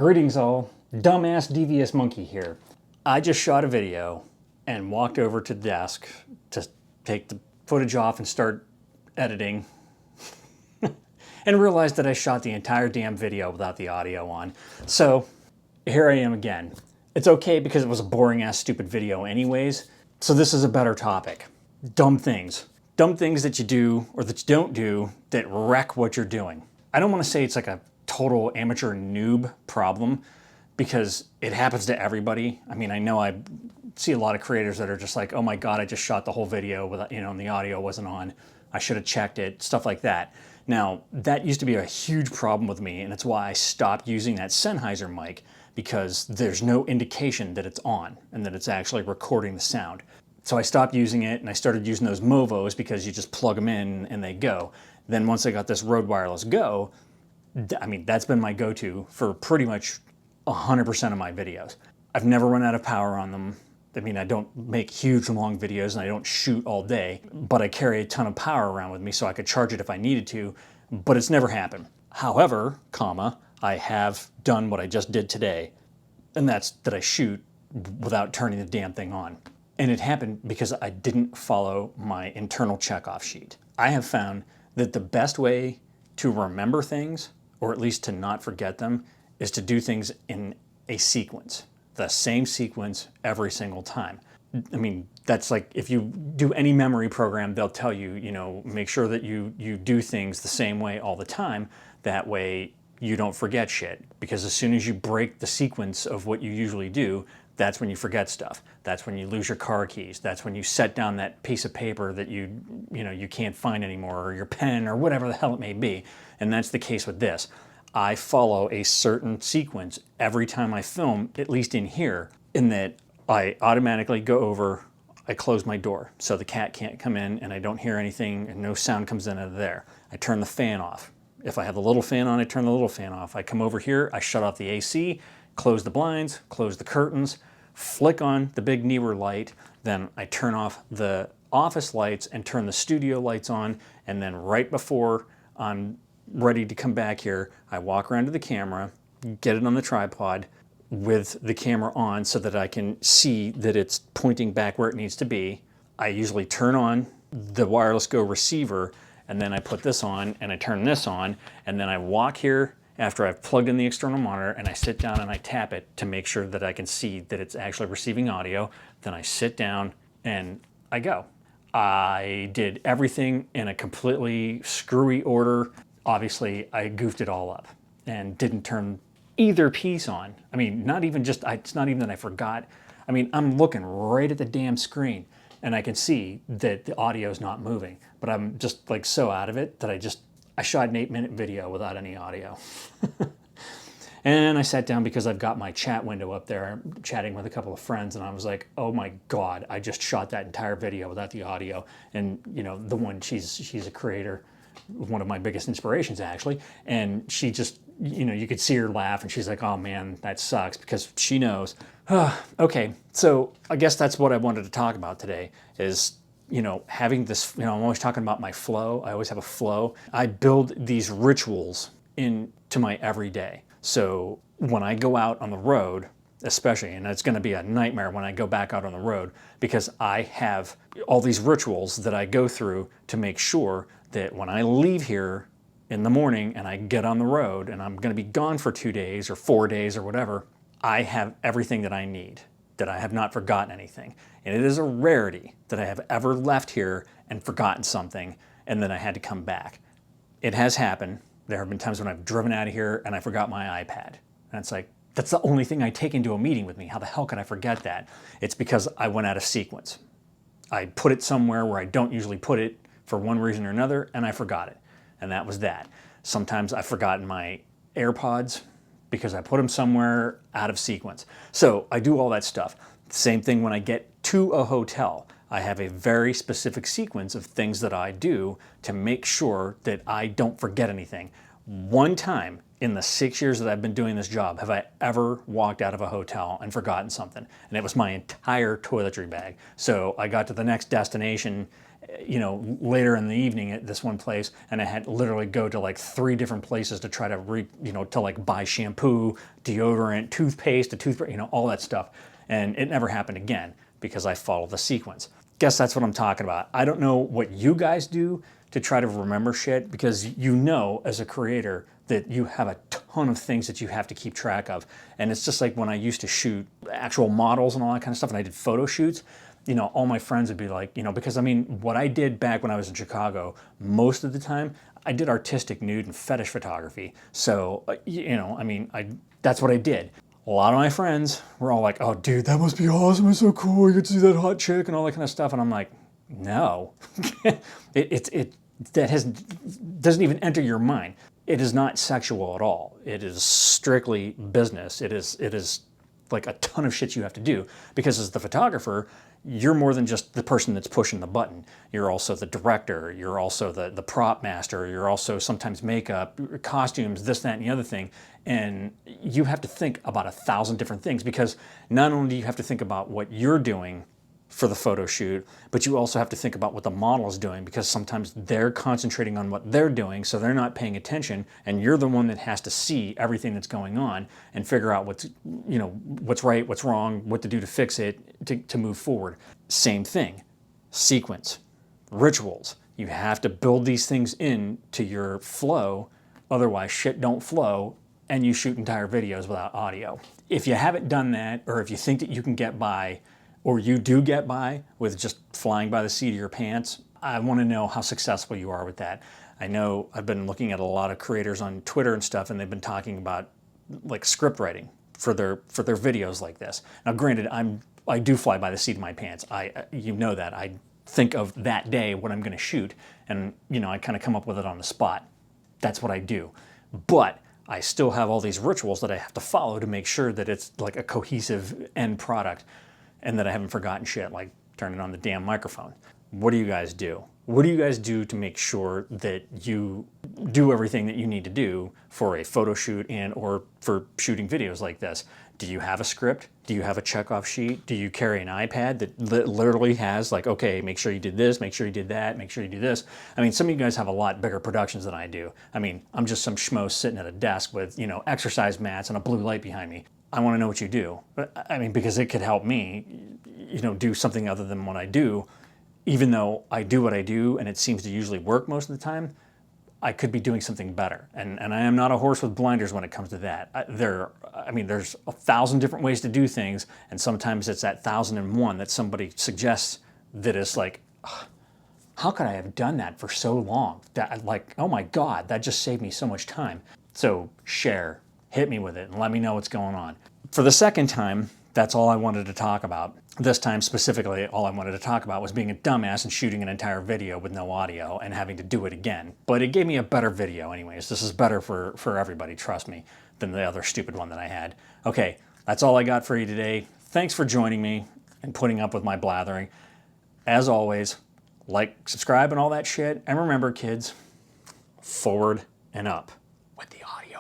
Greetings all, dumbass devious monkey here. I just shot a video and walked over to the desk to take the footage off and start editing and realized that I shot the entire damn video without the audio on. So here I am again. It's okay because it was a boring ass stupid video anyways. So this is a better topic. Dumb things. Dumb things that you do or that you don't do that wreck what you're doing. I don't want to say it's like a total amateur noob problem because it happens to everybody. I mean, I know I see a lot of creators that are just like, oh my God, I just shot the whole video without, and the audio wasn't on. I should have checked it, stuff like that. Now, that used to be a huge problem with me, and it's why I stopped using that Sennheiser mic, because there's no indication that it's on and that it's actually recording the sound. So I stopped using it and I started using those Movos because you just plug them in and they go. Then once I got this Rode Wireless Go, I mean, that's been my go-to for pretty much 100% of my videos. I've never run out of power on them. I mean, I don't make huge long videos and I don't shoot all day, but I carry a ton of power around with me so I could charge it if I needed to, but it's never happened. However, I have done what I just did today, and that's that I shoot without turning the damn thing on. And it happened because I didn't follow my internal checkoff sheet. I have found that the best way to remember things, or at least to not forget them, is to do things in a sequence. The same sequence every single time. I mean, that's like if you do any memory program, they'll tell you, make sure that you do things the same way all the time. That way you don't forget shit. Because as soon as you break the sequence of what you usually do, that's when you forget stuff. That's when you lose your car keys. That's when you set down that piece of paper that you can't find anymore, or your pen, or whatever the hell it may be. And that's the case with this. I follow a certain sequence every time I film, at least in here, in that I automatically go over, I close my door so the cat can't come in and I don't hear anything and no sound comes in out of there. I turn the fan off. If I have the little fan on, I turn the little fan off. I come over here, I shut off the AC, close the blinds, close the curtains, flick on the big Neewer light, then I turn off the office lights and turn the studio lights on, and then right before I'm ready to come back here, I walk around to the camera, get it on the tripod with the camera on so that I can see that it's pointing back where it needs to be. I usually turn on the Wireless Go receiver, and then I put this on and I turn this on, and then I walk here after I've plugged in the external monitor and I sit down and I tap it to make sure that I can see that it's actually receiving audio. Then I sit down and I go. I did everything in a completely screwy order. Obviously, I goofed it all up and didn't turn either piece on. I mean, it's not even that I forgot. I mean, I'm looking right at the damn screen and I can see that the audio is not moving, but I'm just like so out of it that I shot an 8-minute video without any audio. And I sat down because I've got my chat window up there, chatting with a couple of friends, and I was like, oh my God, I just shot that entire video without the audio. And the one, she's a creator, one of my biggest inspirations actually, and she just, you could see her laugh and she's like, oh man, that sucks, because she knows. Okay, so I guess that's what I wanted to talk about today is, having this, I'm always talking about my flow. I always have a flow. I build these rituals into my everyday. So when I go out on the road, especially, and it's going to be a nightmare when I go back out on the road, because I have all these rituals that I go through to make sure that when I leave here in the morning and I get on the road and I'm going to be gone for 2 days or 4 days or whatever, I have everything that I need, that I have not forgotten anything. And it is a rarity that I have ever left here and forgotten something and then I had to come back. It has happened. There have been times when I've driven out of here and I forgot my iPad. And it's like, that's the only thing I take into a meeting with me. How the hell could I forget that? It's because I went out of sequence. I put it somewhere where I don't usually put it for one reason or another, and I forgot it. And that was that. Sometimes I've forgotten my AirPods because I put them somewhere out of sequence. So I do all that stuff. Same thing when I get to a hotel. I have a very specific sequence of things that I do to make sure that I don't forget anything. One time in the 6 years that I've been doing this job, have I ever walked out of a hotel and forgotten something. And it was my entire toiletry bag. So I got to the next destination, you know, later in the evening at this one place, and I had to literally go to like 3 different places to try to to like buy shampoo, deodorant, toothpaste, a toothbrush, you know, all that stuff. And it never happened again because I followed the sequence. Guess that's what I'm talking about. I don't know what you guys do to try to remember shit, because you know as a creator that you have a ton of things that you have to keep track of. And it's just like when I used to shoot actual models and all that kind of stuff, and I did photo shoots, you know, all my friends would be like, you know, because I mean, what I did back when I was in Chicago, most of the time, I did artistic nude and fetish photography. So, you know, I mean, that's what I did. A lot of my friends were all like, oh, dude, that must be awesome. It's so cool. You get to see that hot chick and all that kind of stuff. And I'm like, no, doesn't even enter your mind. It is not sexual at all. It is strictly business. It is like a ton of shit you have to do, because as the photographer, you're more than just the person that's pushing the button. You're also the director. You're also the prop master. You're also sometimes makeup, costumes, this, that, and the other thing. And you have to think about 1,000 different things, because not only do you have to think about what you're doing for the photo shoot, but you also have to think about what the model is doing, because sometimes they're concentrating on what they're doing, so they're not paying attention, and you're the one that has to see everything that's going on and figure out what's right, what's wrong, what to do to fix it, to move forward. Same thing, sequence, rituals. You have to build these things into your flow, otherwise shit don't flow, and you shoot entire videos without audio. If you haven't done that, or if you think that you can get by, or you do get by with just flying by the seat of your pants, I want to know how successful you are with that. I know I've been looking at a lot of creators on Twitter and stuff, and they've been talking about like script writing for their videos like this. Now, granted, I do fly by the seat of my pants. You know that. I think of that day what I'm going to shoot, and you know, I kind of come up with it on the spot. That's what I do. But I still have all these rituals that I have to follow to make sure that it's like a cohesive end product, and that I haven't forgotten shit, like turning on the damn microphone. What do you guys do? What do you guys do to make sure that you do everything that you need to do for a photo shoot and or for shooting videos like this? Do you have a script? Do you have a checkoff sheet? Do you carry an iPad that literally has like, okay, make sure you did this, make sure you did that, make sure you do this? I mean, some of you guys have a lot bigger productions than I do. I mean, I'm just some schmo sitting at a desk with, you know, exercise mats and a blue light behind me. I want to know what you do. But I mean, because it could help me, you know, do something other than what I do. Even though I do what I do and it seems to usually work most of the time, I could be doing something better. And I am not a horse with blinders when it comes to that. There's 1,000 different ways to do things, and sometimes it's that 1,001 that somebody suggests that is like, how could I have done that for so long? That, like, oh my God, that just saved me so much time. So share. Hit me with it and let me know what's going on. For the second time, that's all I wanted to talk about. This time specifically, all I wanted to talk about was being a dumbass and shooting an entire video with no audio and having to do it again. But it gave me a better video anyways. This is better for everybody, trust me, than the other stupid one that I had. Okay, that's all I got for you today. Thanks for joining me and putting up with my blathering. As always, like, subscribe, and all that shit. And remember, kids, forward and up with the audio.